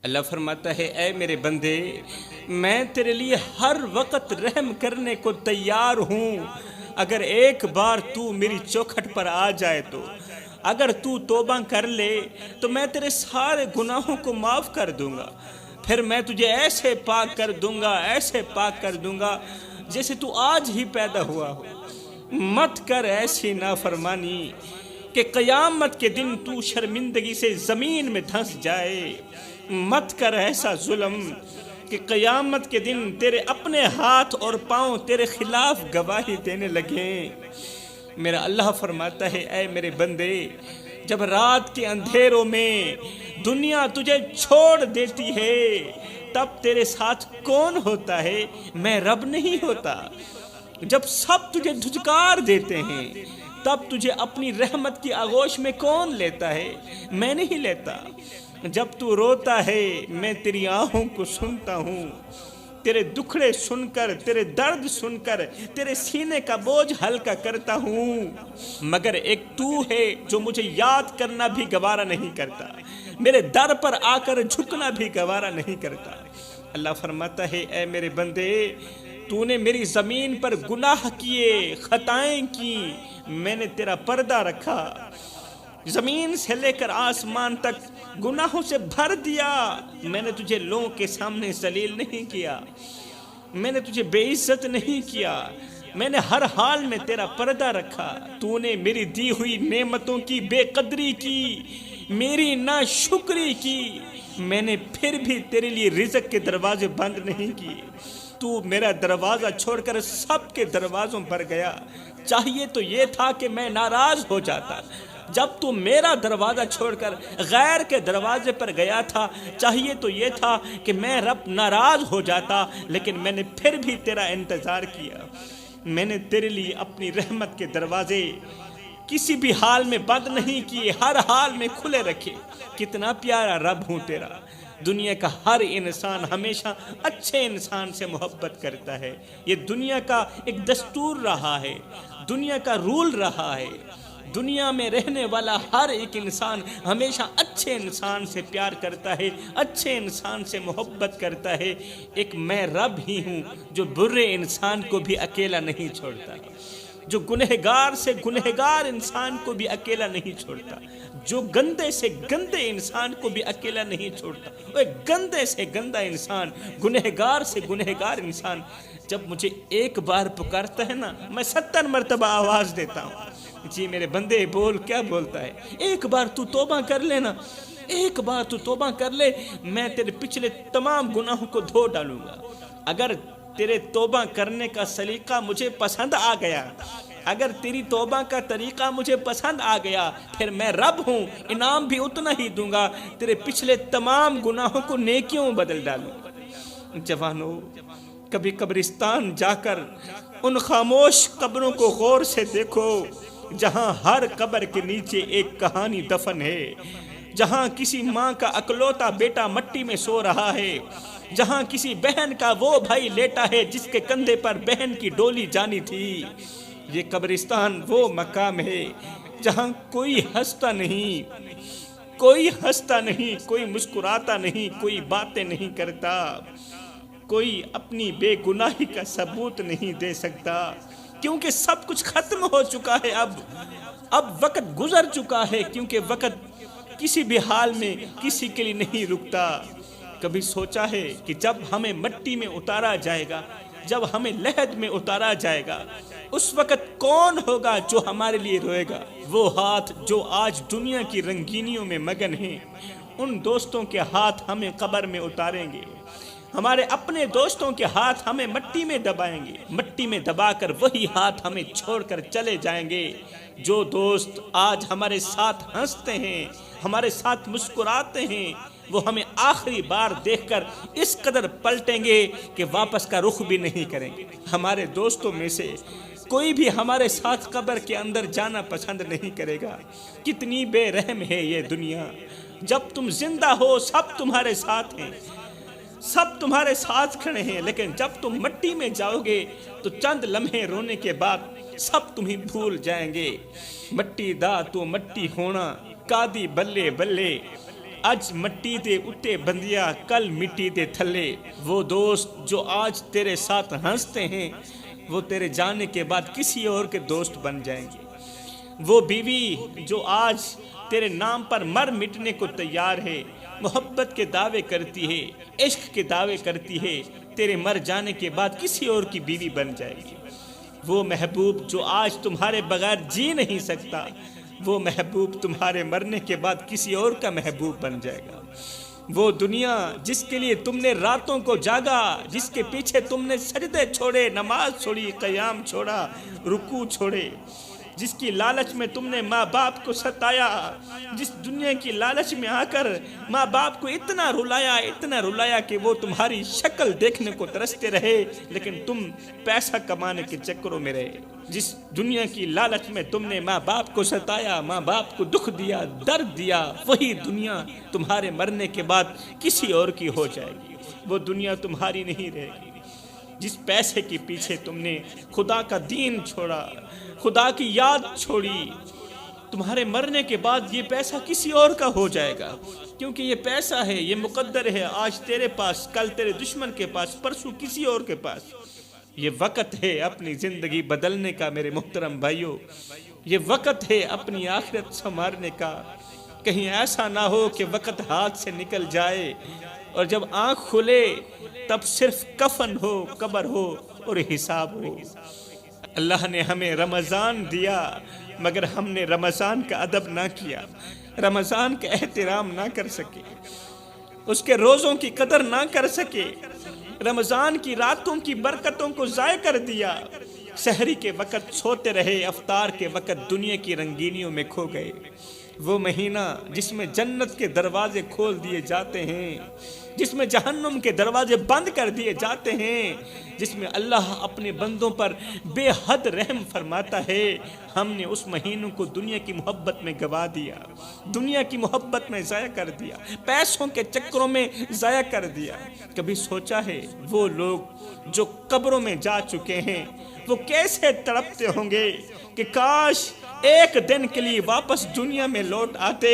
اللہ فرماتا ہے اے میرے بندے، میں تیرے لیے ہر وقت رحم کرنے کو تیار ہوں، اگر ایک بار تو میری چوکھٹ پر آ جائے تو، اگر تو توبہ کر لے تو میں تیرے سارے گناہوں کو معاف کر دوں گا، پھر میں تجھے ایسے پاک کر دوں گا، ایسے پاک کر دوں گا جیسے تو آج ہی پیدا ہوا ہو۔ مت کر ایسی نافرمانی کہ قیامت کے دن تو شرمندگی سے زمین میں دھنس جائے، مت کر ایسا ظلم کہ قیامت کے دن تیرے اپنے ہاتھ اور پاؤں تیرے خلاف گواہی دینے لگیں۔ میرا اللہ فرماتا ہے اے میرے بندے، جب رات کے اندھیروں میں دنیا تجھے چھوڑ دیتی ہے تب تیرے ساتھ کون ہوتا ہے؟ میں رب نہیں ہوتا؟ جب سب تجھے دھتکار دیتے ہیں تب تجھے اپنی رحمت کی آغوش میں کون لیتا ہے؟ میں نہیں لیتا۔ جب تو روتا ہے میں تیری آہوں کو سنتا ہوں، تیرے دکھڑے سن کر، تیرے درد سن کر تیرے سینے کا بوجھ ہلکا کرتا ہوں، مگر ایک تو ہے جو مجھے یاد کرنا بھی گوارا نہیں کرتا، میرے در پر آ کر جھکنا بھی گوارا نہیں کرتا۔ اللہ فرماتا ہے اے میرے بندے، تو نے میری زمین پر گناہ کیے، خطائیں کی، میں نے تیرا پردہ رکھا، زمین سے لے کر آسمان تک گناہوں سے بھر دیا، میں نے تجھے لوگوں کے سامنے ذلیل نہیں کیا، میں نے تجھے بے عزت نہیں کیا، میں نے ہر حال میں تیرا پردہ رکھا۔ تو نے میری دی ہوئی نعمتوں کی بے قدری کی، میری ناشکری کی، میں نے پھر بھی تیرے لیے رزق کے دروازے بند نہیں کیے، تو میرا دروازہ چھوڑ کر سب کے دروازوں پر گیا۔ چاہیے تو یہ تھا کہ میں ناراض ہو جاتا، جب تو میرا دروازہ چھوڑ کر غیر کے دروازے پر گیا تھا، چاہیے تو یہ تھا کہ میں رب ناراض ہو جاتا، لیکن میں نے پھر بھی تیرا انتظار کیا۔ میں نے تیرے لیے اپنی رحمت کے دروازے کسی بھی حال میں بند نہیں کیے، ہر حال میں کھلے رکھے۔ کتنا پیارا رب ہوں تیرا، دنیا کا ہر انسان ہمیشہ اچھے انسان سے محبت کرتا ہے، یہ دنیا کا ایک دستور رہا ہے، دنیا کا رول رہا ہے، دنیا میں رہنے والا ہر ایک انسان ہمیشہ اچھے انسان سے پیار کرتا ہے، اچھے انسان سے محبت کرتا ہے۔ ایک میں رب ہی ہوں جو برے انسان کو بھی اکیلا نہیں چھوڑتا، جو گنہگار سے گنہگار انسان کو بھی اکیلا نہیں چھوڑتا، جو گندے سے گندے انسان کو بھی اکیلا نہیں چھوڑتا۔ وہ ایک گندے سے گندا انسان، گنہگار سے گنہگار انسان جب مجھے ایک بار پکارتا ہے نا، میں 70 مرتبہ آواز دیتا ہوں، جی میرے بندے بول، کیا بولتا ہے؟ ایک بار تو توبہ کر لینا، ایک بار تو توبہ کر لے، میں تیرے پچھلے تمام گناہوں کو دھو ڈالوں گا۔ اگر تیرے توبہ کرنے کا سلیقہ مجھے پسند آ گیا، اگر تیری توبہ کا طریقہ مجھے پسند آ گیا، پھر میں رب ہوں، انعام بھی اتنا ہی دوں گا، تیرے پچھلے تمام گناہوں کو نیکیوں بدل ڈالوں گا۔ جوانو، کبھی قبرستان جا کر ان خاموش قبروں کو غور سے دیکھو، جہاں ہر قبر کے نیچے ایک کہانی دفن ہے، جہاں کسی ماں کا اکلوتا بیٹا مٹی میں سو رہا ہے، جہاں کسی بہن کا وہ بھائی لیٹا ہے جس کے کندھے پر بہن کی ڈولی جانی تھی۔ یہ قبرستان وہ مقام ہے جہاں کوئی ہنستا نہیں، کوئی ہنستا نہیں، کوئی مسکراتا نہیں، کوئی باتیں نہیں کرتا، کوئی اپنی بے گناہی کا ثبوت نہیں دے سکتا، کیونکہ سب کچھ ختم ہو چکا ہے۔ اب وقت گزر چکا ہے، کیونکہ وقت کسی بھی حال میں کسی کے لیے نہیں رکتا۔ کبھی سوچا ہے کہ جب ہمیں مٹی میں اتارا جائے گا، جب ہمیں لحد میں اتارا جائے گا، اس وقت کون ہوگا جو ہمارے لیے روئے گا؟ وہ ہاتھ جو آج دنیا کی رنگینیوں میں مگن ہیں، ان دوستوں کے ہاتھ ہمیں قبر میں اتاریں گے، ہمارے اپنے دوستوں کے ہاتھ ہمیں مٹی میں دبائیں گے، مٹی میں دبا کر وہی ہاتھ ہمیں چھوڑ کر چلے جائیں گے۔ جو دوست آج ہمارے ساتھ ہنستے ہیں، ہمارے ساتھ مسکراتے ہیں، وہ ہمیں آخری بار دیکھ کر اس قدر پلٹیں گے کہ واپس کا رخ بھی نہیں کریں گے۔ ہمارے دوستوں میں سے کوئی بھی ہمارے ساتھ قبر کے اندر جانا پسند نہیں کرے گا۔ کتنی بے رحم ہے یہ دنیا، جب تم زندہ ہو سب تمہارے ساتھ ہیں، سب تمہارے ساتھ کھڑے ہیں، لیکن جب تم مٹی میں جاؤ گے تو چند لمحے رونے کے بعد سب تمہیں بھول جائیں گے۔ مٹی دا تو مٹی ہونا، کادی بلے بلے، اج مٹی دے اٹے بندیا کل مٹی دے تھلے۔ وہ دوست جو آج تیرے ساتھ ہنستے ہیں وہ تیرے جانے کے بعد کسی اور کے دوست بن جائیں گے۔ وہ بیوی جو آج تیرے نام پر مر مٹنے کو تیار ہے، محبت کے دعوے کرتی ہے، عشق کے دعوے کرتی ہے، تیرے مر جانے کے بعد کسی اور کی بیوی بن جائے گی۔ وہ محبوب جو آج تمہارے بغیر جی نہیں سکتا، وہ محبوب تمہارے مرنے کے بعد کسی اور کا محبوب بن جائے گا۔ وہ دنیا جس کے لیے تم نے راتوں کو جاگا، جس کے پیچھے تم نے سجدے چھوڑے، نماز چھوڑی، قیام چھوڑا، رکوع چھوڑے، جس کی لالچ میں تم نے ماں باپ کو ستایا، جس دنیا کی لالچ میں آ کر ماں باپ کو اتنا رلایا کہ وہ تمہاری شکل دیکھنے کو ترستے رہے لیکن تم پیسہ کمانے کے چکروں میں رہے۔ جس دنیا کی لالچ میں تم نے ماں باپ کو ستایا، ماں باپ کو دکھ دیا، درد دیا، وہی دنیا تمہارے مرنے کے بعد کسی اور کی ہو جائے گی۔ وہ دنیا تمہاری نہیں رہے گی۔ جس پیسے کے پیچھے تم نے خدا کا دین چھوڑا، خدا کی یاد چھوڑی، تمہارے مرنے کے بعد یہ پیسہ کسی اور کا ہو جائے گا، کیونکہ یہ پیسہ ہے، یہ مقدر ہے، آج تیرے پاس، کل تیرے دشمن کے پاس، پرسوں کسی اور کے پاس۔ یہ وقت ہے اپنی زندگی بدلنے کا میرے محترم بھائیوں، یہ وقت ہے اپنی آخرت سنوارنے کا۔ کہیں ایسا نہ ہو کہ وقت ہاتھ سے نکل جائے اور جب آنکھ کھلے تب صرف کفن ہو، قبر ہو اور حساب ہو۔ اللہ نے ہمیں رمضان دیا مگر ہم نے رمضان کا ادب نہ کیا، رمضان کا احترام نہ کر سکے، اس کے روزوں کی قدر نہ کر سکے، رمضان کی راتوں کی برکتوں کو ضائع کر دیا۔ سحری کے وقت سوتے رہے، افطار کے وقت دنیا کی رنگینیوں میں کھو گئے۔ وہ مہینہ جس میں جنت کے دروازے کھول دیے جاتے ہیں، جس میں جہنم کے دروازے بند کر دیے جاتے ہیں، جس میں اللہ اپنے بندوں پر بے حد رحم فرماتا ہے، ہم نے اس مہینوں کو دنیا کی محبت میں گوا دیا، دنیا کی محبت میں ضائع کر دیا، پیسوں کے چکروں میں ضائع کر دیا۔ کبھی سوچا ہے وہ لوگ جو قبروں میں جا چکے ہیں وہ کیسے تڑپتے ہوں گے کہ کاش ایک دن کے لیے واپس دنیا میں لوٹ آتے،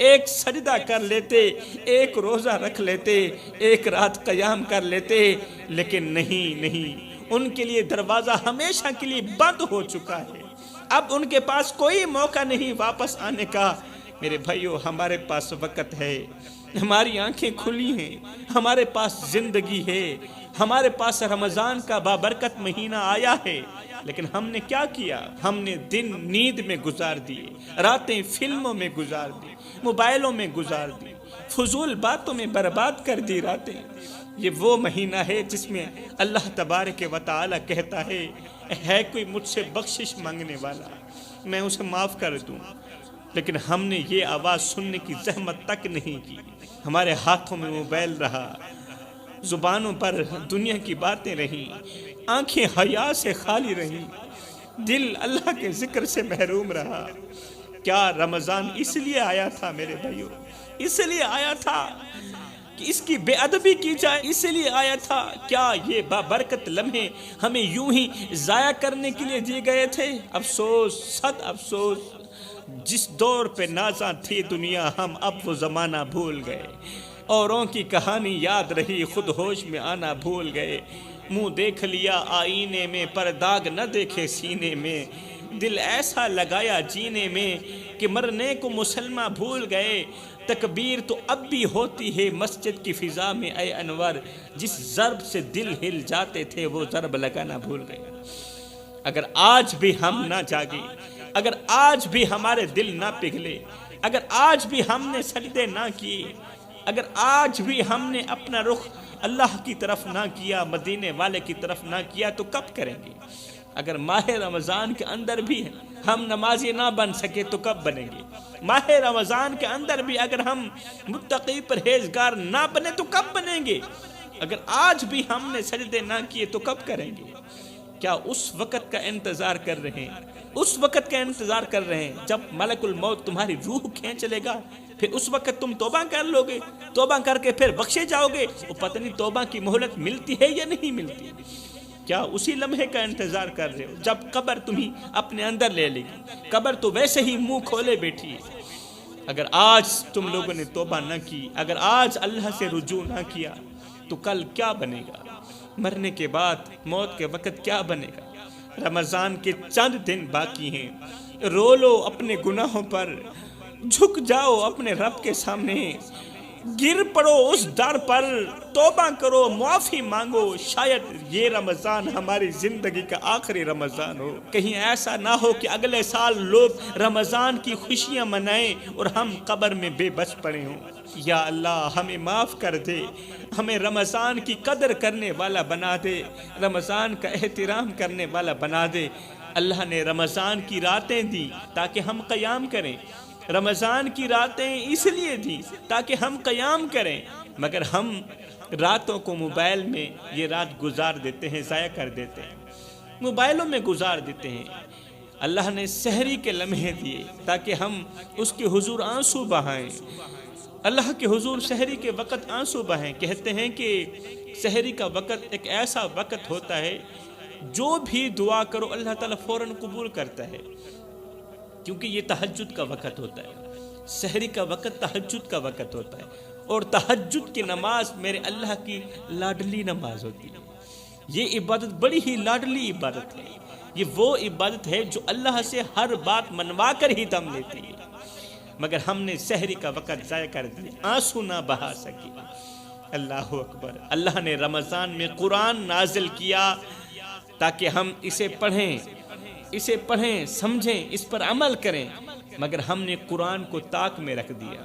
ایک سجدہ کر لیتے، ایک روزہ رکھ لیتے، ایک رات قیام کر لیتے، لیکن نہیں، ان کے لیے دروازہ ہمیشہ کے لیے بند ہو چکا ہے۔ اب ان کے پاس کوئی موقع نہیں واپس آنے کا۔ میرے بھائیو، ہمارے پاس وقت ہے، ہماری آنکھیں کھلی ہیں، ہمارے پاس زندگی ہے، ہمارے پاس رمضان کا بابرکت مہینہ آیا ہے، لیکن ہم نے کیا کیا؟ ہم نے دن نیند میں گزار دیے، راتیں فلموں میں گزار دی، موبائلوں میں گزار دی، فضول باتوں میں برباد کر دی راتیں۔ یہ وہ مہینہ ہے جس میں اللہ تبارک و تعالی کہتا ہے کوئی مجھ سے بخشش مانگنے والا میں اسے معاف کر دوں، لیکن ہم نے یہ آواز سننے کی زحمت تک نہیں کی۔ ہمارے ہاتھوں میں موبائل رہا، زبانوں پر دنیا کی باتیں رہیں، آنکھیں حیا سے خالی رہیں، دل اللہ کے ذکر سے محروم رہا۔ کیا رمضان اس لیے آیا تھا میرے بھائیوں؟ اس لیے آیا تھا کہ اس کی بے ادبی کی جائے؟ اس لیے آیا تھا کیا یہ بابرکت لمحے ہمیں یوں ہی ضائع کرنے کے لیے دیے گئے تھے؟ افسوس، صد افسوس، جس دور پہ نازاں تھی دنیا ہم اب وہ زمانہ بھول گئے، اوروں کی کہانی یاد رہی خود ہوش میں آنا بھول گئے، منہ دیکھ لیا آئینے میں پر داغ نہ دیکھے سینے میں، دل ایسا لگایا جینے میں کہ مرنے کو مسلمہ بھول گئے، تکبیر تو اب بھی ہوتی ہے مسجد کی فضا میں اے انور، جس ضرب سے دل ہل جاتے تھے وہ ضرب لگانا بھول گئے۔ اگر آج بھی ہم نہ جاگے، اگر آج بھی ہمارے دل نہ پگھلے، اگر آج بھی ہم نے سجدے نہ کیے، اگر آج بھی ہم نے اپنا رخ اللہ کی طرف نہ کیا، مدینے والے کی طرف نہ کیا، تو کب کریں گے؟ اگر ماہ رمضان کے اندر بھی ہم نمازی نہ بن سکے تو کب بنیں گے؟ ماہ رمضان کے اندر بھی اگر ہم متقی پرہیزگار نہ بنے تو کب بنیں گے؟ اگر آج بھی ہم نے سجدے نہ کیے تو کب کریں گے؟ کیا اس وقت کا انتظار کر رہے ہیں؟ اس وقت کا انتظار کر رہے ہیں جب ملک الموت تمہاری روح کھینچ لے گا، پھر اس وقت تم توبہ کر لو گے، توبہ کر کے پھر بخشے جاؤ گے؟ وہ پتہ نہیں توبہ کی مہلت ملتی ہے یا نہیں ملتی۔ کیا اسی لمحے کا انتظار کر رہے ہو جب قبر تمہیں اپنے اندر لے لے گی؟ قبر تو ویسے ہی منہ کھولے بیٹھی ہے، اگر آج تم لوگوں نے توبہ نہ کی، اگر آج اللہ سے رجوع نہ کیا تو کل کیا بنے گا؟ مرنے کے بعد موت کے وقت کیا بنے گا؟ رمضان کے چند دن باقی ہیں، رو لو اپنے گناہوں پر، جھک جاؤ اپنے رب کے سامنے، گر پڑو اس در پر، توبہ کرو، معافی مانگو۔ شاید یہ رمضان ہماری زندگی کا آخری رمضان ہو، کہیں ایسا نہ ہو کہ اگلے سال لوگ رمضان کی خوشیاں منائیں اور ہم قبر میں بے بس پڑے ہوں۔ یا اللہ ہمیں معاف کر دے، ہمیں رمضان کی قدر کرنے والا بنا دے، رمضان کا احترام کرنے والا بنا دے۔ اللہ نے رمضان کی راتیں دی تاکہ ہم قیام کریں، رمضان کی راتیں اس لیے دی تاکہ ہم قیام کریں، مگر ہم راتوں کو موبائل میں یہ رات گزار دیتے ہیں، ضائع کر دیتے ہیں، موبائلوں میں گزار دیتے ہیں۔ اللہ نے سحری کے لمحے دیے تاکہ ہم اس کے حضور آنسو بہائیں، اللہ کے حضور سحری کے وقت آنسو بہائیں۔ کہتے ہیں کہ سحری کا وقت ایک ایسا وقت ہوتا ہے جو بھی دعا کرو اللہ تعالیٰ فوراً قبول کرتا ہے، کیونکہ یہ تہجد کا وقت ہوتا ہے۔ سحری کا وقت تہجد کا وقت ہوتا ہے، اور تہجد کی نماز میرے اللہ کی لاڈلی نماز ہوتی ہے۔ یہ عبادت بڑی ہی لاڈلی عبادت ہے، یہ وہ عبادت ہے جو اللہ سے ہر بات منوا کر ہی دم لیتی ہے، مگر ہم نے سحری کا وقت ضائع کر دیا، آنسو نہ بہا سکے۔ اللہ اکبر۔ اللہ نے رمضان میں قرآن نازل کیا تاکہ ہم اسے پڑھیں، سمجھیں، اس پر عمل کریں، مگر ہم نے قرآن کو طاق میں رکھ دیا،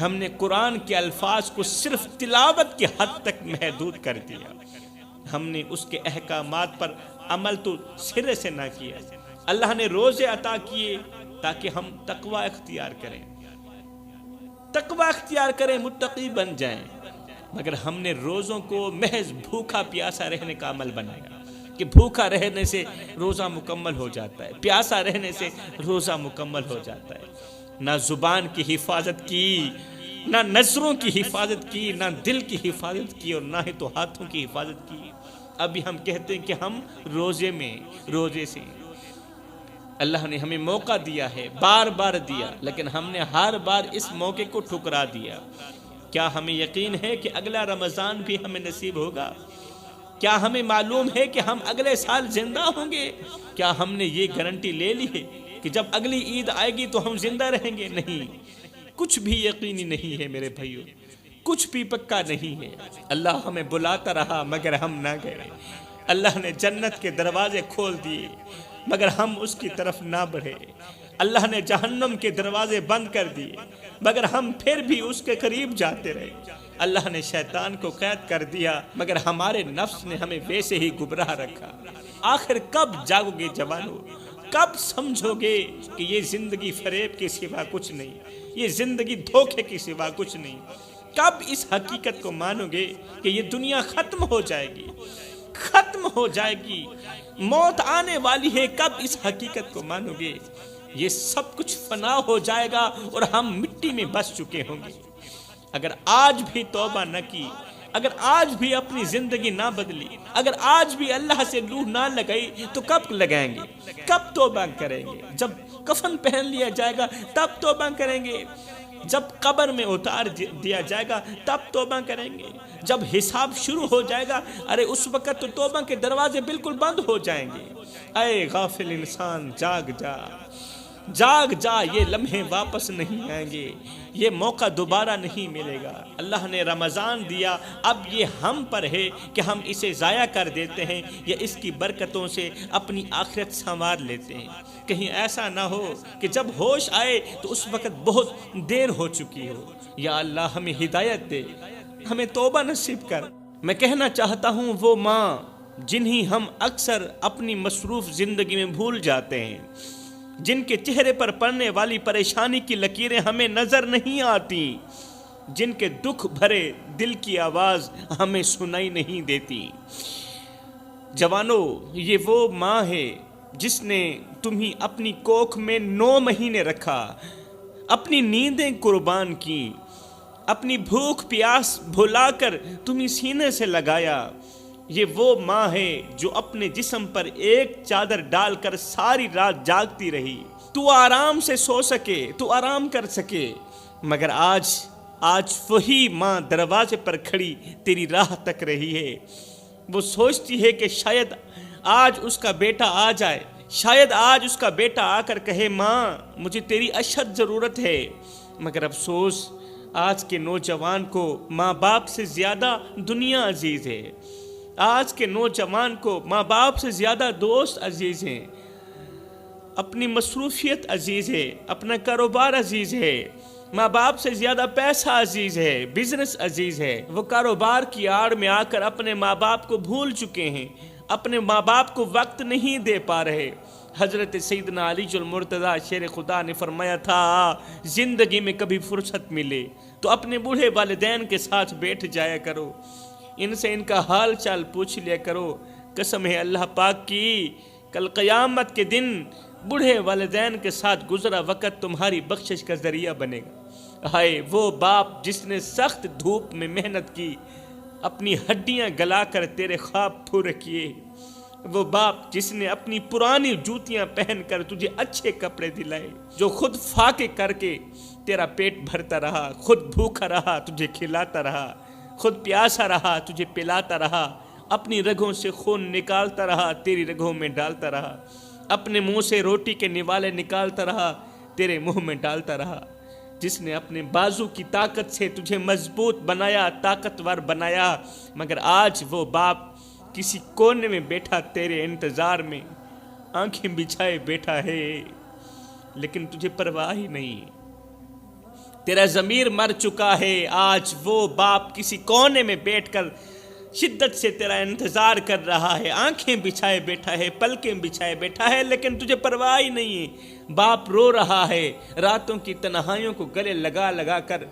ہم نے قرآن کے الفاظ کو صرف تلاوت کی حد تک محدود کر دیا، ہم نے اس کے احکامات پر عمل تو سرے سے نہ کیا۔ اللہ نے روزے عطا کیے تاکہ ہم تقوی اختیار کریں، متقی بن جائیں، مگر ہم نے روزوں کو محض بھوکا پیاسا رہنے کا عمل بنایا کہ بھوکا رہنے سے روزہ مکمل ہو جاتا ہے، پیاسا رہنے سے روزہ مکمل ہو جاتا ہے۔ نہ زبان کی حفاظت کی، نہ نظروں کی حفاظت کی، نہ دل کی حفاظت کی، اور نہ ہی تو ہاتھوں کی حفاظت کی۔ ابھی ہم کہتے ہیں کہ ہم روزے سے اللہ نے ہمیں موقع دیا ہے، بار بار دیا، لیکن ہم نے ہر بار اس موقع کو ٹھکرا دیا۔ کیا ہمیں یقین ہے کہ اگلا رمضان بھی ہمیں نصیب ہوگا؟ کیا ہمیں معلوم ہے کہ ہم اگلے سال زندہ ہوں گے؟ کیا ہم نے یہ گارنٹی لے لی ہے کہ جب اگلی عید آئے گی تو ہم زندہ رہیں گے؟ نہیں، کچھ بھی یقینی نہیں ہے میرے بھائیوں، کچھ بھی پکا نہیں ہے۔ اللہ ہمیں بلاتا رہا مگر ہم نہ گئے، اللہ نے جنت کے دروازے کھول دیے مگر ہم اس کی طرف نہ بڑھے، اللہ نے جہنم کے دروازے بند کر دیے مگر ہم پھر بھی اس کے قریب جاتے رہے، اللہ نے شیطان کو قید کر دیا مگر ہمارے نفس نے ہمیں ویسے ہی گمراہ رکھا۔ آخر کب جاگو گے جوانو؟ کب سمجھو گے کہ یہ زندگی فریب کے سوا کچھ نہیں، یہ زندگی دھوکے کے سوا کچھ نہیں؟ کب اس حقیقت کو مانو گے کہ یہ دنیا ختم ہو جائے گی، ختم ہو جائے گی، موت آنے والی ہے؟ کب اس حقیقت کو مانو گے یہ سب کچھ فنا ہو جائے گا اور ہم مٹی میں بس چکے ہوں گے؟ اگر آج بھی توبہ نہ کی، اگر آج بھی اپنی زندگی نہ بدلی، اگر آج بھی اللہ سے روح نہ لگائی تو کب لگائیں گے؟ کب توبہ کریں گے؟ جب کفن پہن لیا جائے گا تب توبہ کریں گے، جب قبر میں اتار دیا جائے گا تب توبہ کریں گے، جب حساب شروع ہو جائے گا ارے اس وقت تو توبہ کے دروازے بالکل بند ہو جائیں گے۔ اے غافل انسان جاگ جا، جاگ جا، یہ لمحے واپس نہیں آئیں گے، یہ موقع دوبارہ نہیں ملے گا۔ اللہ نے رمضان دیا، اب یہ ہم پر ہے کہ ہم اسے ضائع کر دیتے ہیں یا اس کی برکتوں سے اپنی آخرت سنوار لیتے ہیں۔ کہیں ایسا نہ ہو کہ جب ہوش آئے تو اس وقت بہت دیر ہو چکی ہو۔ یا اللہ ہمیں ہدایت دے، ہمیں توبہ نصیب کر۔ میں کہنا چاہتا ہوں وہ ماں جنہیں ہم اکثر اپنی مصروف زندگی میں بھول جاتے ہیں، جن کے چہرے پر پڑنے والی پریشانی کی لکیریں ہمیں نظر نہیں آتی، جن کے دکھ بھرے دل کی آواز ہمیں سنائی نہیں دیتی۔ جوانو، یہ وہ ماں ہے جس نے تمہیں اپنی کوکھ میں 9 مہینے رکھا، اپنی نیندیں قربان کی، اپنی بھوک پیاس بھلا کر تمہیں سینے سے لگایا۔ یہ وہ ماں ہے جو اپنے جسم پر ایک چادر ڈال کر ساری رات جاگتی رہی، تو آرام سے سو سکے، تو آرام کر سکے، مگر آج وہی ماں دروازے پر کھڑی تیری راہ تک رہی ہے۔ وہ سوچتی ہے کہ شاید آج اس کا بیٹا آ جائے، شاید آج اس کا بیٹا آ کر کہے ماں مجھے تیری اشد ضرورت ہے، مگر افسوس آج کے نوجوان کو ماں باپ سے زیادہ دنیا عزیز ہے، آج کے نوجوان کو ماں باپ سے زیادہ دوست عزیز ہیں، اپنی مصروفیت عزیز ہے، اپنا کاروبار عزیز ہے، ماں باپ سے زیادہ پیسہ عزیز ہے، بزنس عزیز ہے۔ وہ کاروبار کی آڑ میں آ کر اپنے ماں باپ کو بھول چکے ہیں، اپنے ماں باپ کو وقت نہیں دے پا رہے۔ حضرت سیدنا علی المرتضیٰ شیر خدا نے فرمایا تھا زندگی میں کبھی فرصت ملے تو اپنے بوڑھے والدین کے ساتھ بیٹھ جایا کرو، ان سے ان کا حال چال پوچھ لیا کرو۔ قسم ہے اللہ پاک کی، کل قیامت کے دن بوڑھے والدین کے ساتھ گزرا وقت تمہاری بخشش کا ذریعہ بنے گا۔ ہائے وہ باپ جس نے سخت دھوپ میں محنت کی، اپنی ہڈیاں گلا کر تیرے خواب پورے کیے، وہ باپ جس نے اپنی پرانی جوتیاں پہن کر تجھے اچھے کپڑے دلائے، جو خود فاقے کر کے تیرا پیٹ بھرتا رہا، خود بھوکا رہا تجھے کھلاتا رہا، خود پیاسا رہا تجھے پلاتا رہا، اپنی رگوں سے خون نکالتا رہا تیری رگوں میں ڈالتا رہا، اپنے منہ سے روٹی کے نوالے نکالتا رہا تیرے منہ میں ڈالتا رہا، جس نے اپنے بازو کی طاقت سے تجھے مضبوط بنایا، طاقتور بنایا، مگر آج وہ باپ کسی کونے میں بیٹھا تیرے انتظار میں آنکھیں بچھائے بیٹھا ہے، لیکن تجھے پرواہ ہی نہیں، تیرا ضمیر مر چکا ہے۔ آج وہ باپ کسی کونے میں بیٹھ کر شدت سے تیرا انتظار کر رہا ہے، آنکھیں بچھائے بیٹھا ہے، پلکیں بچھائے بیٹھا ہے، لیکن تجھے پرواہ ہی نہیں ہے۔ باپ رو رہا ہے، راتوں کی تنہائیوں کو گلے لگا لگا کر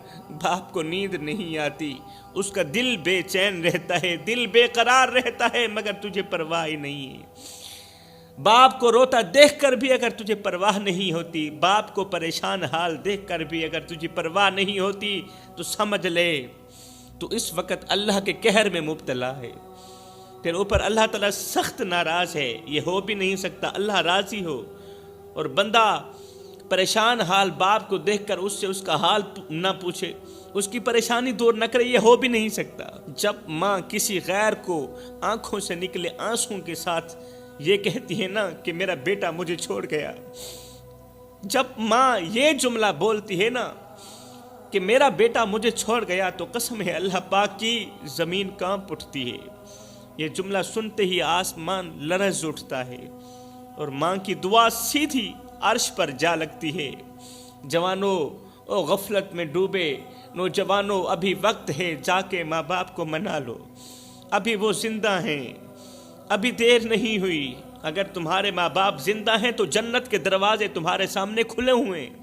باپ کو نیند نہیں آتی، اس کا دل بے چین رہتا ہے، دل بے قرار رہتا ہے، مگر تجھے پرواہ ہی نہیں ہے۔ باپ کو روتا دیکھ کر بھی اگر تجھے پرواہ نہیں ہوتی، باپ کو پریشان حال دیکھ کر بھی اگر تجھے پرواہ نہیں ہوتی، تو سمجھ لے تو اس وقت اللہ کے قہر میں مبتلا ہے، پھر اوپر اللہ تعالیٰ سخت ناراض ہے۔ یہ ہو بھی نہیں سکتا اللہ راضی ہو اور بندہ پریشان حال باپ کو دیکھ کر اس سے اس کا حال نہ پوچھے، اس کی پریشانی دور نہ کرے، یہ ہو بھی نہیں سکتا۔ جب ماں کسی غیر کو آنکھوں سے نکلے آنسوں کے ساتھ یہ کہتی ہے نا کہ میرا بیٹا مجھے چھوڑ گیا، جب ماں یہ جملہ بولتی ہے نا کہ میرا بیٹا مجھے چھوڑ گیا، تو قسم ہے اللہ پاک کی زمین کانپ اٹھتی ہے۔ یہ جملہ سنتے ہی آسمان لرز اٹھتا ہے اور ماں کی دعا سیدھی عرش پر جا لگتی ہے۔ جوانوں او غفلت میں ڈوبے نوجوانوں، ابھی وقت ہے، جا کے ماں باپ کو منا لو، ابھی وہ زندہ ہیں، ابھی دیر نہیں ہوئی۔ اگر تمہارے ماں باپ زندہ ہیں تو جنت کے دروازے تمہارے سامنے کھلے ہوئے ہیں،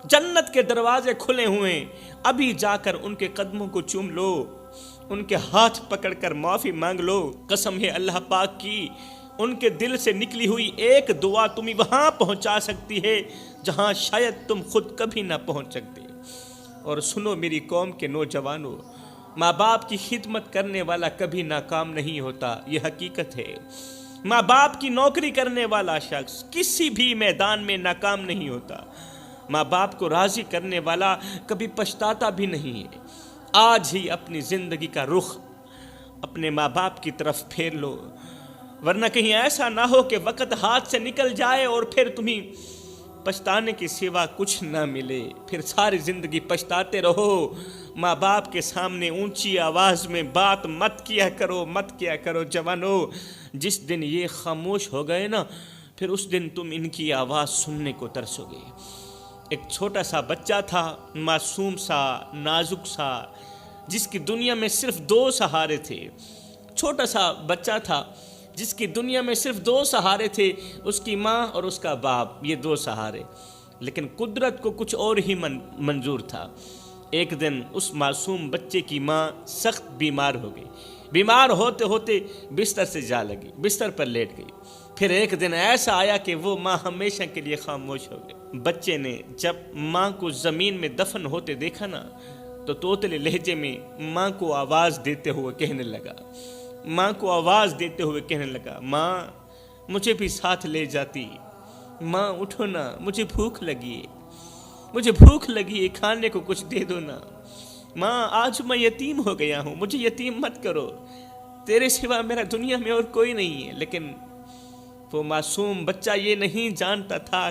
جنت کے دروازے کھلے ہوئے ہیں، ابھی جا کر ان کے قدموں کو چوم لو، ان کے ہاتھ پکڑ کر معافی مانگ لو۔ قسم ہے اللہ پاک کی، ان کے دل سے نکلی ہوئی ایک دعا تمہیں وہاں پہنچا سکتی ہے جہاں شاید تم خود کبھی نہ پہنچ سکتے۔ اور سنو میری قوم کے نوجوانوں، ماں باپ کی خدمت کرنے والا کبھی ناکام نہیں ہوتا، یہ حقیقت ہے۔ ماں باپ کی نوکری کرنے والا شخص کسی بھی میدان میں ناکام نہیں ہوتا، ماں باپ کو راضی کرنے والا کبھی پچھتاتا بھی نہیں ہے۔ آج ہی اپنی زندگی کا رخ اپنے ماں باپ کی طرف پھیر لو، ورنہ کہیں ایسا نہ ہو کہ وقت ہاتھ سے نکل جائے اور پھر تمہیں پچھتانے کے سوا کچھ نہ ملے، پھر ساری زندگی پچھتاتے رہو۔ ماں باپ کے سامنے اونچی آواز میں بات مت کیا کرو جوانو، جس دن یہ خاموش ہو گئے نا، پھر اس دن تم ان کی آواز سننے کو ترسو گے۔ ایک چھوٹا سا بچہ تھا، معصوم سا، نازک سا، جس کی دنیا میں صرف دو سہارے تھے۔ چھوٹا سا بچہ تھا جس کی دنیا میں صرف دو سہارے تھے، اس کی ماں اور اس کا باپ، یہ دو سہارے، لیکن قدرت کو کچھ اور ہی منظور تھا۔ ایک دن اس معصوم بچے کی ماں سخت بیمار ہو گئی، بیمار ہوتے ہوتے بستر سے جا لگی، بستر پر لیٹ گئی۔ پھر ایک دن ایسا آیا کہ وہ ماں ہمیشہ کے لیے خاموش ہو گئی۔ بچے نے جب ماں کو زمین میں دفن ہوتے دیکھا نا، تو توتلے لہجے میں ماں کو آواز دیتے ہوئے کہنے لگا، ماں مجھے بھی ساتھ لے جاتی، ماں اٹھو نا، مجھے بھوک لگی ہے، مجھے بھوک لگی ہے، کھانے کو کچھ دے دو نا۔ ماں آج میں یتیم ہو گیا ہوں، مجھے یتیم مت کرو، تیرے سوا میرا دنیا میں اور کوئی نہیں ہے۔ لیکن وہ معصوم بچہ یہ نہیں جانتا تھا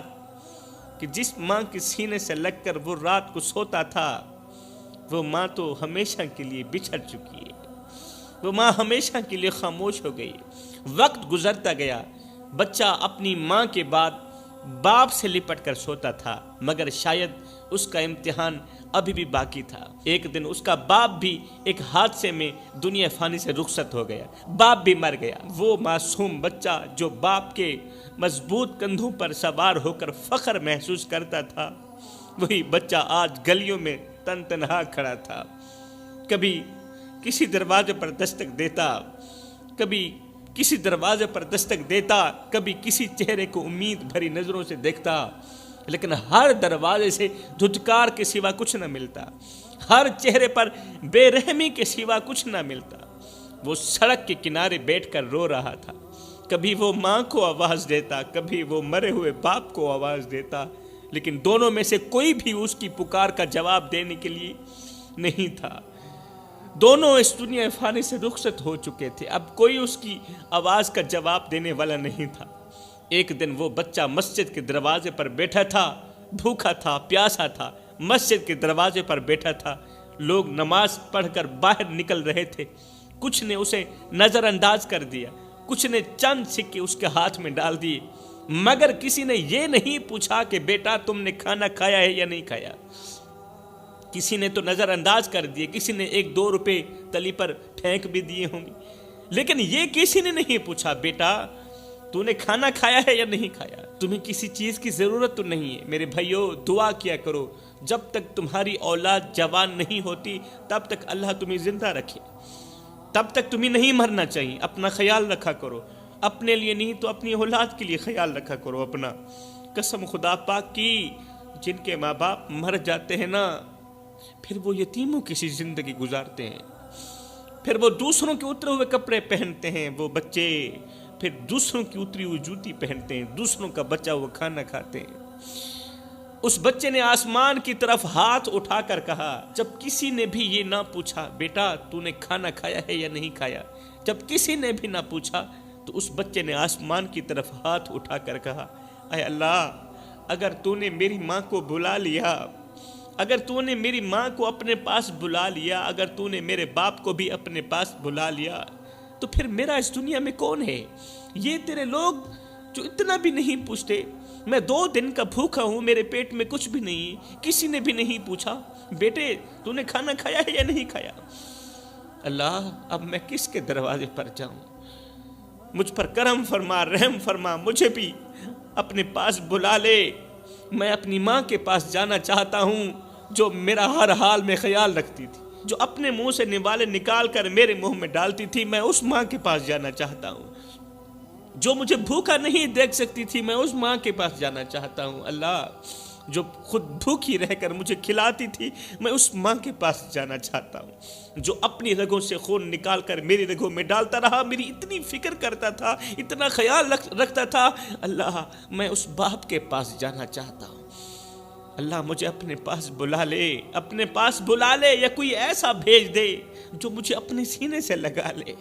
کہ جس ماں کے سینے سے لگ کر وہ رات کو سوتا تھا، وہ ماں تو ہمیشہ کے لیے بچھڑ چکی ہے، وہ ماں ہمیشہ کے لیے خاموش ہو گئی۔ وقت گزرتا گیا، بچہ اپنی ماں کے بعد باپ سے لپٹ کر سوتا تھا، مگر شاید اس کا امتحان ابھی بھی باقی تھا۔ ایک دن اس کا باپ بھی ایک حادثے میں دنیا فانی سے رخصت ہو گیا، باپ بھی مر گیا۔ وہ معصوم بچہ جو باپ کے مضبوط کندھوں پر سوار ہو کر فخر محسوس کرتا تھا، وہی بچہ آج گلیوں میں تن تنہا کھڑا تھا۔ کبھی کسی دروازے پر دستک دیتا، کبھی کسی دروازے پر دستک دیتا، کبھی کسی چہرے کو امید بھری نظروں سے دیکھتا، لیکن ہر دروازے سے دھتکار کے سوا کچھ نہ ملتا، ہر چہرے پر بے رحمی کے سوا کچھ نہ ملتا۔ وہ سڑک کے کنارے بیٹھ کر رو رہا تھا، کبھی وہ ماں کو آواز دیتا، کبھی وہ مرے ہوئے باپ کو آواز دیتا، لیکن دونوں میں سے کوئی بھی اس کی پکار کا جواب دینے کے لیے نہیں تھا۔ دونوں اس دنیا فانی سے رخصت ہو چکے تھے، اب کوئی اس کی آواز کا جواب دینے والا نہیں تھا۔ ایک دن وہ بچہ مسجد کے دروازے پر بیٹھا تھا، بھوکا تھا، پیاسا تھا، مسجد کے دروازے پر بیٹھا تھا۔ لوگ نماز پڑھ کر باہر نکل رہے تھے، کچھ نے اسے نظر انداز کر دیا، کچھ نے چند سکے اس کے ہاتھ میں ڈال دیے، مگر کسی نے یہ نہیں پوچھا کہ بیٹا تم نے کھانا کھایا ہے یا نہیں کھایا۔ کسی نے تو نظر انداز کر دیے، کسی نے 1-2 روپے تلی پر پھینک بھی دیے ہوں گے، لیکن یہ کسی نے نہیں پوچھا بیٹا تو نے کھانا کھایا ہے یا نہیں کھایا، تمہیں کسی چیز کی ضرورت تو نہیں ہے۔ میرے بھائیو، دعا کیا کرو، جب تک تمہاری اولاد جوان نہیں ہوتی تب تک اللہ تمہیں زندہ رکھے، تب تک تمہیں نہیں مرنا چاہیے۔ اپنا خیال رکھا کرو، اپنے لیے نہیں تو اپنی اولاد کے لیے خیال رکھا کرو اپنا۔ قسم خدا پاک کی، جن کے ماں باپ مر جاتے ہیں نا، پھر وہ یتیموں کی سی زندگی گزارتے ہیں، پھر وہ دوسروں کے اترے ہوئے کپڑے پہنتے ہیں وہ بچے، پھر دوسروں کی اتری ہوئی جوتی پہنتے ہیں، دوسروں کا بچا ہوا کھانا کھاتے ہیں۔ اس بچے نے آسمان کی طرف ہاتھ اٹھا کر کہا، جب کسی نے بھی یہ نہ پوچھا بیٹا تو نے کھانا کھایا ہے یا نہیں کھایا، جب کسی نے بھی نہ پوچھا تو اس بچے نے آسمان کی طرف ہاتھ اٹھا کر کہا، اے اللہ، اگر تو نے میری ماں کو بلا لیا، اگر تو نے میری ماں کو اپنے پاس بلا لیا، اگر تو نے میرے باپ کو بھی اپنے پاس بلا لیا، تو پھر میرا اس دنیا میں کون ہے؟ یہ تیرے لوگ جو اتنا بھی نہیں پوچھتے، میں 2 دن کا بھوکا ہوں، میرے پیٹ میں کچھ بھی نہیں، کسی نے بھی نہیں پوچھا بیٹے تو نے کھانا کھایا ہے یا نہیں کھایا۔ اللہ، اب میں کس کے دروازے پر جاؤں؟ مجھ پر کرم فرما، رحم فرما، مجھے بھی اپنے پاس بلا لے۔ میں اپنی ماں کے پاس جانا چاہتا ہوں جو میرا ہر حال میں خیال رکھتی تھی، جو اپنے منہ سے نوالے نکال کر میرے منہ میں ڈالتی تھی، میں اس ماں کے پاس جانا چاہتا ہوں۔ جو مجھے بھوکا نہیں دیکھ سکتی تھی، میں اس ماں کے پاس جانا چاہتا ہوں۔ اللہ، جو خود بھوکی رہ کر مجھے کھلاتی تھی، میں اس ماں کے پاس جانا چاہتا ہوں۔ جو اپنی رگوں سے خون نکال کر میری رگوں میں ڈالتا رہا، میری اتنی فکر کرتا تھا، اتنا خیال رکھتا تھا، اللہ، میں اس باپ کے پاس جانا چاہتا ہوں۔ اللہ، مجھے اپنے پاس بلا لے، اپنے پاس بلا لے، یا کوئی ایسا بھیج دے جو مجھے اپنے سینے سے لگا لے،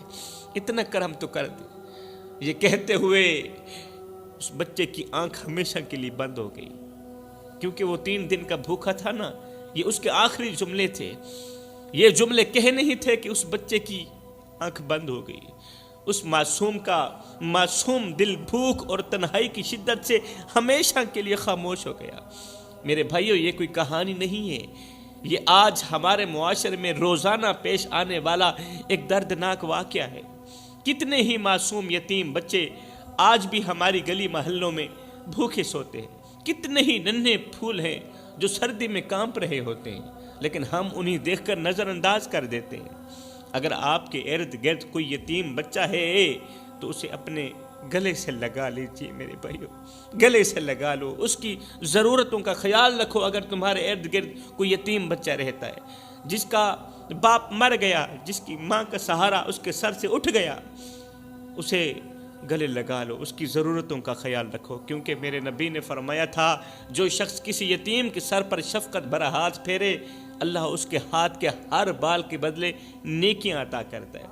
اتنا کرم تو کر دے۔ یہ کہتے ہوئے اس بچے کی آنکھ ہمیشہ کے لیے بند ہو گئی، کیونکہ وہ 3 دن کا بھوکا تھا نا۔ یہ اس کے آخری جملے تھے، یہ جملے کہنے ہی تھے کہ اس بچے کی آنکھ بند ہو گئی۔ اس معصوم کا معصوم دل بھوک اور تنہائی کی شدت سے ہمیشہ کے لیے خاموش ہو گیا۔ میرے بھائیو، یہ کوئی کہانی نہیں ہے، یہ آج ہمارے معاشرے میں روزانہ پیش آنے والا ایک دردناک واقعہ ہے۔ کتنے ہی معصوم یتیم بچے آج بھی ہماری گلی محلوں میں بھوکے سوتے ہیں، کتنے ہی ننھے پھول ہیں جو سردی میں کانپ رہے ہوتے ہیں، لیکن ہم انہیں دیکھ کر نظر انداز کر دیتے ہیں۔ اگر آپ کے ارد گرد کوئی یتیم بچہ ہے تو اسے اپنے گلے سے لگا لیجیے میرے بھائیو، گلے سے لگا لو، اس کی ضرورتوں کا خیال رکھو۔ اگر تمہارے ارد گرد کوئی یتیم بچہ رہتا ہے جس کا باپ مر گیا، جس کی ماں کا سہارا اس کے سر سے اٹھ گیا، اسے گلے لگا لو، اس کی ضرورتوں کا خیال رکھو، کیونکہ میرے نبی نے فرمایا تھا جو شخص کسی یتیم کے سر پر شفقت بھرا ہاتھ پھیرے، اللہ اس کے ہاتھ کے ہر بال کے بدلے نیکیاں عطا کرتا ہے۔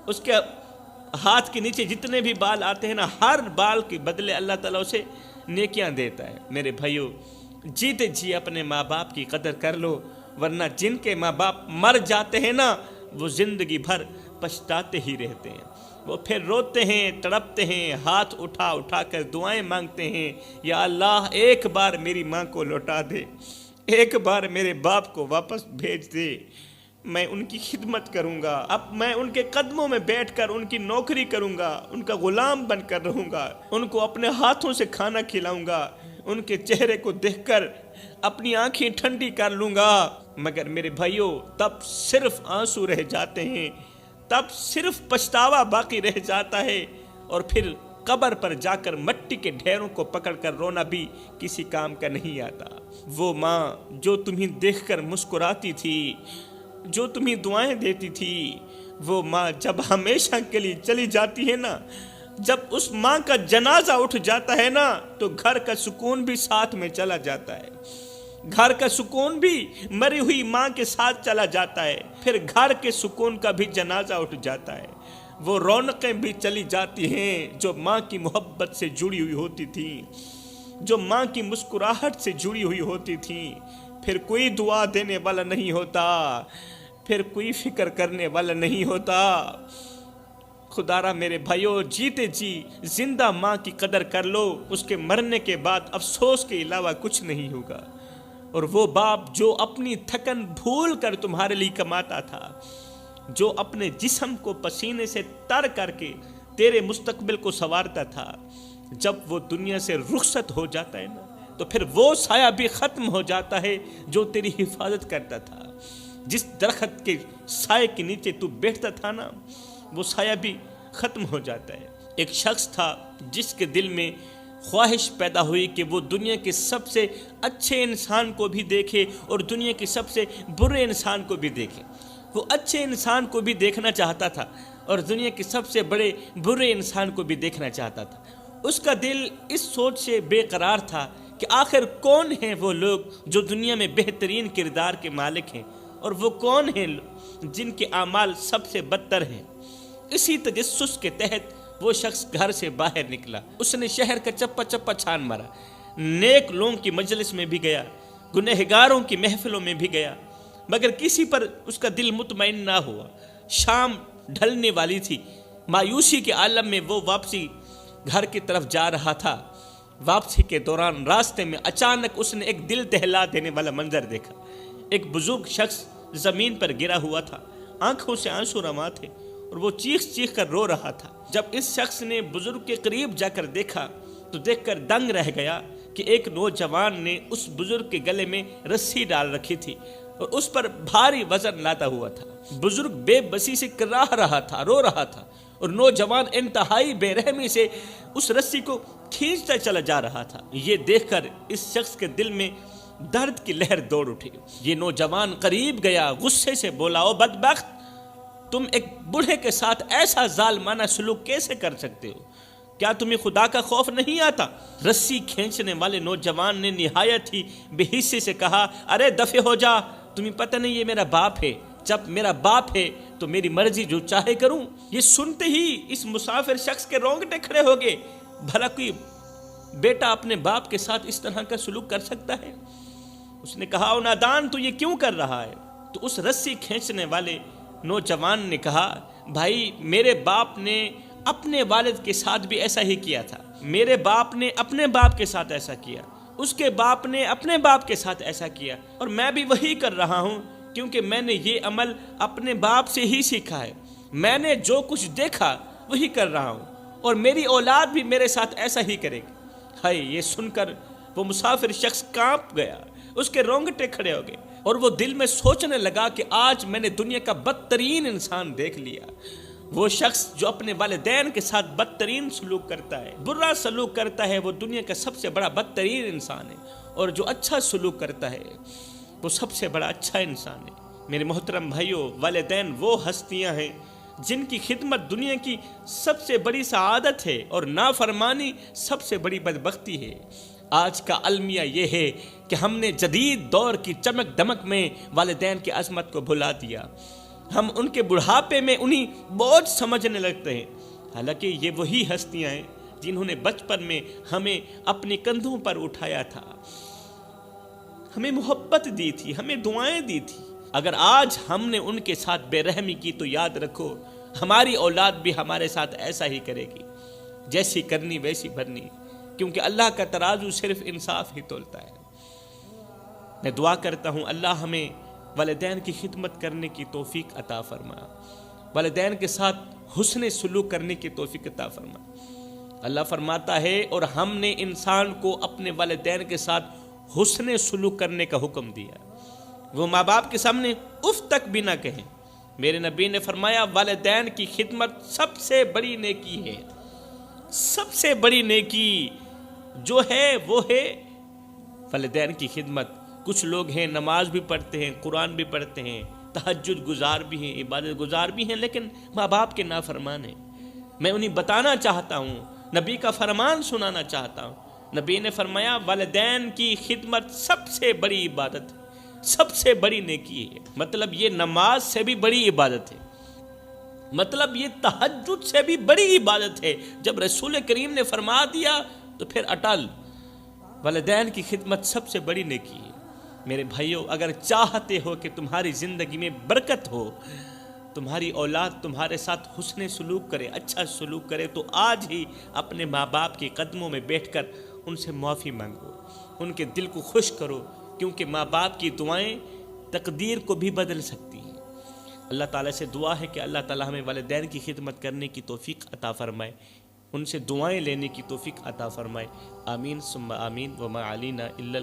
اس کے ہاتھ کے نیچے جتنے بھی بال آتے ہیں نا، ہر بال کے بدلے اللہ تعالیٰ اسے نیکیاں دیتا ہے۔ میرے بھائیو، جیتے جی اپنے ماں باپ کی قدر کر لو، ورنہ جن کے ماں باپ مر جاتے ہیں نا، وہ زندگی بھر پچھتاتے ہی رہتے ہیں۔ وہ پھر روتے ہیں، تڑپتے ہیں، ہاتھ اٹھا اٹھا کر دعائیں مانگتے ہیں، یا اللہ ایک بار میری ماں کو لوٹا دے، ایک بار میرے باپ کو واپس بھیج دے، میں ان کی خدمت کروں گا، اب میں ان کے قدموں میں بیٹھ کر ان کی نوکری کروں گا، ان کا غلام بن کر رہوں گا، ان کو اپنے ہاتھوں سے کھانا کھلاؤں گا، ان کے چہرے کو دیکھ کر اپنی آنکھیں ٹھنڈی کر لوں گا۔ مگر میرے بھائیوں، تب صرف آنسو رہ جاتے ہیں، تب صرف پچھتاوا باقی رہ جاتا ہے، اور پھر قبر پر جا کر مٹی کے ڈھیروں کو پکڑ کر رونا بھی کسی کام کا نہیں آتا۔ وہ ماں جو تمہیں دیکھ کر مسکراتی تھی، جو تمہیں دعائیں دیتی تھی، وہ ماں جب ہمیشہ کے لیے چلی جاتی ہے نا، جب اس ماں کا جنازہ اٹھ جاتا ہے نا، تو گھر کا سکون بھی ساتھ میں چلا جاتا ہے، گھر کا سکون بھی مری ہوئی ماں کے ساتھ چلا جاتا ہے، پھر گھر کے سکون کا بھی جنازہ اٹھ جاتا ہے، وہ رونقیں بھی چلی جاتی ہیں جو ماں کی محبت سے جڑی ہوئی ہوتی تھیں، جو ماں کی مسکراہٹ سے جڑی ہوئی ہوتی تھیں۔ پھر کوئی دعا دینے والا نہیں ہوتا، پھر کوئی فکر کرنے والا نہیں ہوتا۔ خدا را میرے بھائیو، جیتے جی زندہ ماں کی قدر کر لو، اس کے مرنے کے بعد افسوس کے علاوہ کچھ نہیں ہوگا۔ اور وہ باپ جو اپنی تھکن بھول کر تمہارے لیے کماتا تھا، جو اپنے جسم کو پسینے سے تر کر کے تیرے مستقبل کو سنوارتا تھا، جب وہ دنیا سے رخصت ہو جاتا ہے نا، تو پھر وہ سایہ بھی ختم ہو جاتا ہے جو تیری حفاظت کرتا تھا۔ جس درخت کے سائے کے نیچے تو بیٹھتا تھا نا، وہ سایہ بھی ختم ہو جاتا ہے۔ ایک شخص تھا جس کے دل میں خواہش پیدا ہوئی کہ وہ دنیا کے سب سے اچھے انسان کو بھی دیکھے اور دنیا کے سب سے برے انسان کو بھی دیکھے۔ وہ اچھے انسان کو بھی دیکھنا چاہتا تھا اور دنیا کے سب سے بڑے برے انسان کو بھی دیکھنا چاہتا تھا۔ اس کا دل اس سوچ سے بے قرار تھا کہ آخر کون ہیں وہ لوگ جو دنیا میں بہترین کردار کے مالک ہیں، اور وہ کون ہیں جن کے اعمال سب سے بدتر ہیں۔ اسی تجسس کے تحت وہ شخص گھر سے باہر نکلا۔ اس نے شہر کا چپا چپا چھان مارا، نیک لوگوں کی مجلس میں بھی گیا، گنہگاروں کی محفلوں میں بھی گیا، مگر کسی پر اس کا دل مطمئن نہ ہوا۔ شام ڈھلنے والی تھی، مایوسی کے عالم میں وہ واپسی گھر کی طرف جا رہا تھا۔ واپسی کے دوران راستے میں اچانک اس نے ایک دل دہلا دینے والا منظر دیکھا۔ ایک بزرگ شخص زمین پر گرا ہوا تھا، آنکھوں سے آنسو رواں تھے، اور وہ چیخ چیخ کر رو رہا تھا۔ جب اس شخص نے بزرگ کے قریب جا کر دیکھا تو دیکھ کر دنگ رہ گیا کہ ایک نوجوان نے اس بزرگ کے گلے میں رسی ڈال رکھی تھی اور اس پر بھاری وزن لادا ہوا تھا۔ بزرگ بے بسی سے کراہ رہا تھا، رو رہا تھا، اور نوجوان انتہائی بے رحمی سے اس رسی کو کھینچتا چلا جا رہا تھا۔ یہ دیکھ کر اس شخص کے دل میں درد کی لہر دوڑ اٹھی۔ یہ نوجوان قریب گیا، غصے سے بولا، او بدبخت، تم ایک بوڑھے کے ساتھ ایسا ظالمانہ سلوک کیسے کر سکتے ہو؟ کیا تمہیں خدا کا خوف نہیں آتا؟ رسی کھینچنے والے نوجوان نے نہایت ہی بے حسی سے کہا، ارے دفع ہو جا، تمہیں پتہ نہیں یہ میرا باپ ہے، جب میرا باپ ہے تو میری مرضی جو چاہے کروں۔ یہ سنتے ہی اس مسافر شخص کے رونگٹے کھڑے ہو گئے۔ بھلا کوئی بیٹا اپنے باپ کے ساتھ اس طرح کا سلوک کر سکتا ہے؟ اس نے کہا، او نادان، تو یہ کیوں کر رہا ہے؟ تو اس رسی کھینچنے والے نوجوان نے کہا، بھائی میرے باپ نے اپنے والد کے ساتھ بھی ایسا ہی کیا تھا، میرے باپ نے اپنے باپ کے ساتھ ایسا کیا، اس کے باپ نے اپنے باپ کے ساتھ ایسا کیا، اور میں بھی وہی کر رہا ہوں، کیونکہ میں نے یہ عمل اپنے باپ سے ہی سیکھا ہے۔ میں نے جو کچھ دیکھا وہی کر رہا ہوں، اور میری اولاد بھی میرے ساتھ ایسا ہی کرے گی۔ ہائے، یہ سن کر وہ مسافر شخص کانپ گیا، اس کے رونگٹے کھڑے ہو گئے، اور وہ دل میں سوچنے لگا کہ آج میں نے دنیا کا بدترین انسان دیکھ لیا۔ وہ شخص جو اپنے والدین کے ساتھ بدترین سلوک کرتا ہے، برا سلوک کرتا ہے، وہ دنیا کا سب سے بڑا بدترین انسان ہے، اور جو اچھا سلوک کرتا ہے وہ سب سے بڑا اچھا انسان ہے۔ میرے محترم بھائیوں، والدین وہ ہستیاں ہیں جن کی خدمت دنیا کی سب سے بڑی سعادت ہے اور نافرمانی سب سے بڑی بدبختی ہے۔ آج کا المیہ یہ ہے کہ ہم نے جدید دور کی چمک دمک میں والدین کی عظمت کو بھلا دیا۔ ہم ان کے بڑھاپے میں انہیں بوجھ سمجھنے لگتے ہیں، حالانکہ یہ وہی ہستیاں ہیں جنہوں نے بچپن میں ہمیں اپنے کندھوں پر اٹھایا تھا، ہمیں محبت دی تھی، ہمیں دعائیں دی تھی۔ اگر آج ہم نے ان کے ساتھ بے رحمی کی تو یاد رکھو ہماری اولاد بھی ہمارے ساتھ ایسا ہی کرے گی، جیسی کرنی ویسی بھرنی، کیونکہ اللہ کا ترازو صرف انصاف ہی تولتا ہے۔ میں دعا کرتا ہوں اللہ ہمیں والدین کی خدمت کرنے کی توفیق عطا فرما، والدین کے ساتھ حسن سلوک کرنے کی توفیق عطا فرما۔ اللہ فرماتا ہے اور ہم نے انسان کو اپنے والدین کے ساتھ حسن سلوک کرنے کا حکم دیا، وہ ماں باپ کے سامنے اف تک بھی نہ کہیں۔ میرے نبی نے فرمایا والدین کی خدمت سب سے بڑی نیکی ہے، سب سے بڑی نیکی جو ہے وہ ہے والدین کی خدمت۔ کچھ لوگ ہیں نماز بھی پڑھتے ہیں، قرآن بھی پڑھتے ہیں، تہجد گزار بھی ہیں، عبادت گزار بھی ہیں، لیکن ماں باپ کے نافرمان ہیں۔ میں انہیں بتانا چاہتا ہوں، نبی کا فرمان سنانا چاہتا ہوں۔ نبی نے فرمایا والدین کی خدمت سب سے بڑی عبادت ہے، سب سے بڑی نیکی ہے۔ مطلب یہ نماز سے بھی بڑی عبادت ہے، مطلب یہ تہجد سے بھی بڑی عبادت ہے۔ جب رسول کریم نے فرما دیا تو پھر اٹل، والدین کی خدمت سب سے بڑی نیکی ہے۔ میرے بھائیوں، اگر چاہتے ہو کہ تمہاری زندگی میں برکت ہو، تمہاری اولاد تمہارے ساتھ حسن سلوک کرے، اچھا سلوک کرے، تو آج ہی اپنے ماں باپ کے قدموں میں بیٹھ کر ان سے معافی مانگو، ان کے دل کو خوش کرو، کیونکہ ماں باپ کی دعائیں تقدیر کو بھی بدل سکتی ہیں۔ اللہ تعالیٰ سے دعا ہے کہ اللہ تعالیٰ ہمیں والدین کی خدمت کرنے کی توفیق عطا فرمائے، ان سے دعائیں لینے کی توفیق عطا فرمائے۔ آمین ثم آمین، وما علینا الا